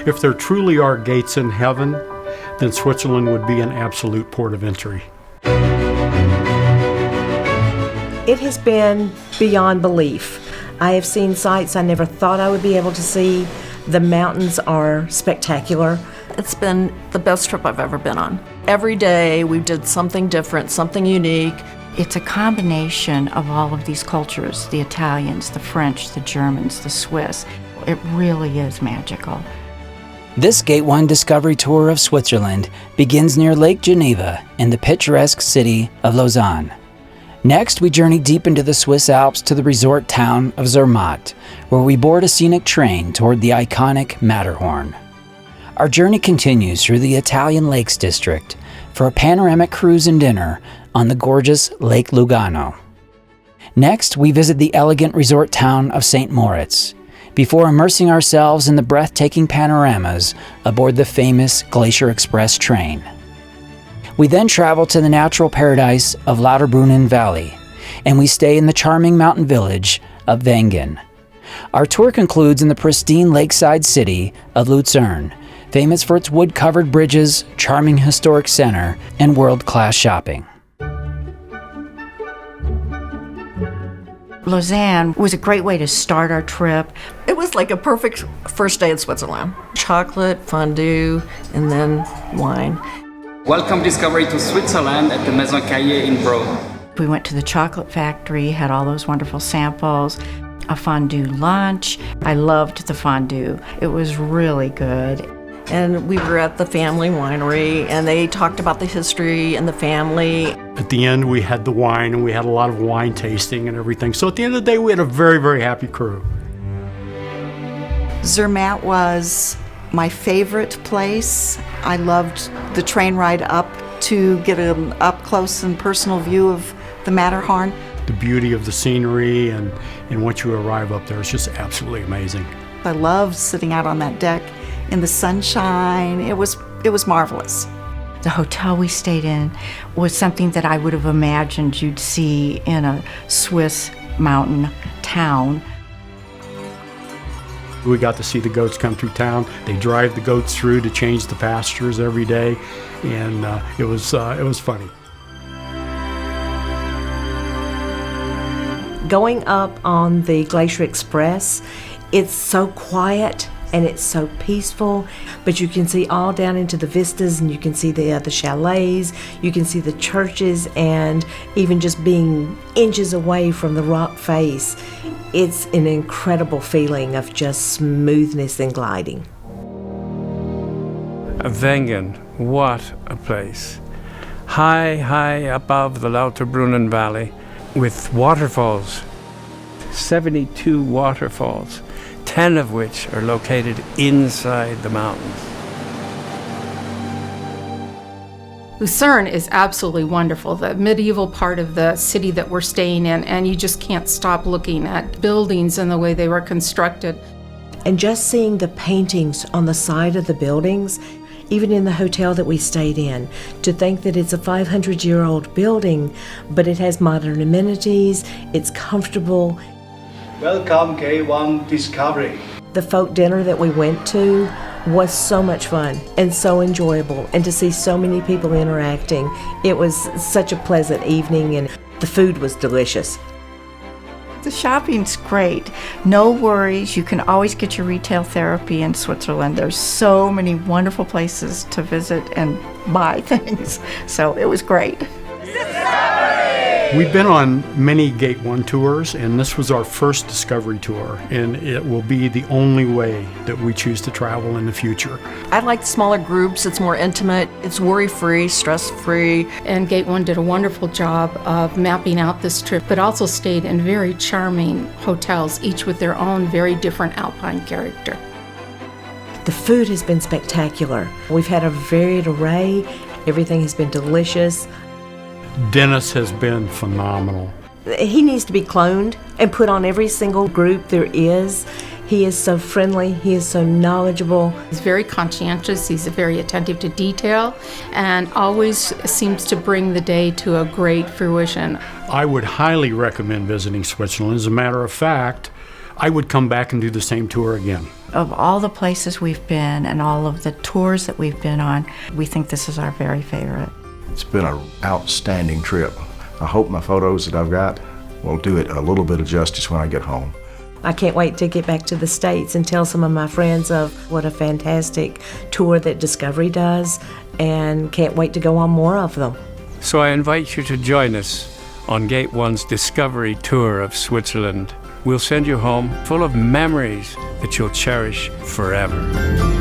If there truly are gates in heaven, then Switzerland would be an absolute port of entry. It has been beyond belief. I have seen sights I never thought I would be able to see. The mountains are spectacular. It's been the best trip I've ever been on. Every day we did something different, something unique. It's a combination of all of these cultures, the Italians, the French, the Germans, the Swiss. It really is magical. This Gate 1 Discovery Tour of Switzerland begins near Lake Geneva in the picturesque city of Lausanne. Next, we journey deep into the Swiss Alps to the resort town of Zermatt, where we board a scenic train toward the iconic Matterhorn. Our journey continues through the Italian Lakes District for a panoramic cruise and dinner on the gorgeous Lake Lugano. Next, we visit the elegant resort town of St. Moritz, before immersing ourselves in the breathtaking panoramas aboard the famous Glacier Express train. We then travel to the natural paradise of Lauterbrunnen Valley, and we stay in the charming mountain village of Wengen. Our tour concludes in the pristine lakeside city of Lucerne, famous for its wood-covered bridges, charming historic center, and world-class shopping. Lausanne was a great way to start our trip. It was like a perfect first day in Switzerland. Chocolate, fondue, and then wine. Welcome Discovery to Switzerland at the Maison Caillé in Broad. We went to the chocolate factory, had all those wonderful samples, a fondue lunch. I loved the fondue. It was really good. And we were at the family winery, and they talked about the history and the family. At the end, we had the wine, and we had a lot of wine tasting and everything. So at the end of the day, we had a very, very happy crew. Zermatt was my favorite place. I loved the train ride up to get an up-close and personal view of the Matterhorn. The beauty of the scenery, and once you arrive up there, it's just absolutely amazing. I loved sitting out on that deck in the sunshine. It was marvelous. The hotel we stayed in was something that I would have imagined you'd see in a Swiss mountain town. We got to see the goats come through town. They drive the goats through to change the pastures every day, and it was funny. Going up on the Glacier Express, it's so quiet and it's so peaceful, but you can see all down into the vistas, and you can see the chalets, you can see the churches, and even just being inches away from the rock face, it's an incredible feeling of just smoothness and gliding. Wengen, what a place. High above the Lauterbrunnen Valley, with waterfalls, 72 waterfalls, 10 of which are located inside the mountains. Lucerne is absolutely wonderful, the medieval part of the city that we're staying in, and you just can't stop looking at buildings and the way they were constructed. And just seeing the paintings on the side of the buildings, even in the hotel that we stayed in, to think that it's a 500-year-old building, but it has modern amenities, it's comfortable. Welcome K1 Discovery. The folk dinner that we went to was so much fun and so enjoyable, and to see so many people interacting, it was such a pleasant evening, and the food was delicious. The shopping's great. No worries. You can always get your retail therapy in Switzerland. There's so many wonderful places to visit and buy things. So it was great. We've been on many Gate 1 tours, and this was our first Discovery tour, and it will be the only way that we choose to travel in the future. I like smaller groups. It's more intimate. It's worry-free, stress-free. And Gate 1 did a wonderful job of mapping out this trip, but also stayed in very charming hotels, each with their own very different alpine character. The food has been spectacular. We've had a varied array. Everything has been delicious. Dennis has been phenomenal. He needs to be cloned and put on every single group there is. He is so friendly, he is so knowledgeable. He's very conscientious, he's very attentive to detail, and always seems to bring the day to a great fruition. I would highly recommend visiting Switzerland. As a matter of fact, I would come back and do the same tour again. Of all the places we've been and all of the tours that we've been on, we think this is our very favorite. It's been an outstanding trip. I hope my photos that I've got will do it a little bit of justice when I get home. I can't wait to get back to the States and tell some of my friends of what a fantastic tour that Discovery does, and can't wait to go on more of them. So I invite you to join us on Gate 1's Discovery Tour of Switzerland. We'll send you home full of memories that you'll cherish forever.